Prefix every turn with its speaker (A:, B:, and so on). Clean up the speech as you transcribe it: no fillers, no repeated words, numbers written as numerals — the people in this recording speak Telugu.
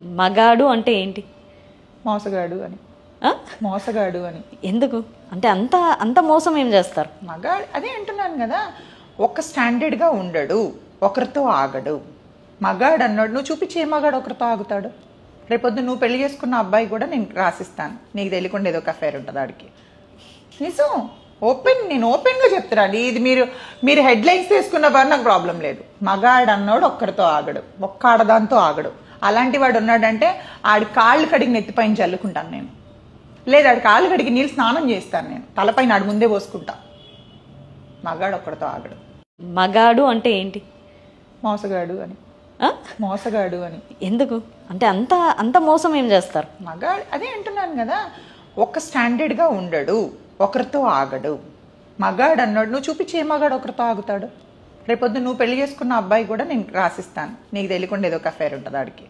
A: మగాడు అంటే ఏంటి?
B: మోసగాడు అని.
A: ఆ?
B: మోసగాడు అని.
A: ఎందుకు అంటే అంత అంత మోసం ఏం చేస్తారు?
B: మగాడు అదే అంటున్నాను కదా, ఒక స్టాండర్డ్గా ఉండడు, ఒకరితో ఆగడు. మగాడు అన్నాడు, నువ్వు చూపించే మగాడు ఒకరితో ఆగుతాడు? రేపొద్దు నువ్వు పెళ్లి చేసుకున్న అబ్బాయి కూడా నేను రాసిస్తాను, నీకు తెలియకుండా ఏదో ఒక అఫైర్ ఉంటుంది ఆడికి. నిజం, నేను ఓపెన్గా చెప్తున్నాను. ఇది మీరు హెడ్లైన్స్ తీసుకున్న వారు నాకు ప్రాబ్లం లేదు. మగాడు అన్నాడు ఒక్కడితో ఆగడు, ఒక్క ఆడదాంతో ఆగడు. అలాంటి వాడు ఉన్నాడంటే ఆడి కాళ్ళు కడిగి నెత్తిపైన చల్లుకుంటాను నేను, లేదా ఆడి కాళ్ళు కడిగి నీళ్ళు స్నానం చేస్తాను నేను, తలపైన ఆడి ముందే పోసుకుంటా. మగాడు ఒక్కడితో ఆగడు.
A: మగాడు అంటే ఏంటి?
B: మోసగాడు అని.
A: ఆ?
B: మోసగాడు అని.
A: ఎందుకు అంటే అంత అంత మోసం ఏం చేస్తారు?
B: మగాడు అదే అంటున్నాను కదా, ఒక స్టాండర్డ్గా ఉండడు, ఒకరితో ఆగడు. మగాడు అన్నాడు, నువ్వు చూపించే మగాడు ఒకరితో ఆగుతాడు? రేపొద్దు నువ్వు పెళ్లి చేసుకున్న అబ్బాయి కూడా నేను రాసిస్తాను, నీకు తెలియకుండా ఏదో ఒక అఫైర్ ఉంటుంది ఆడికి.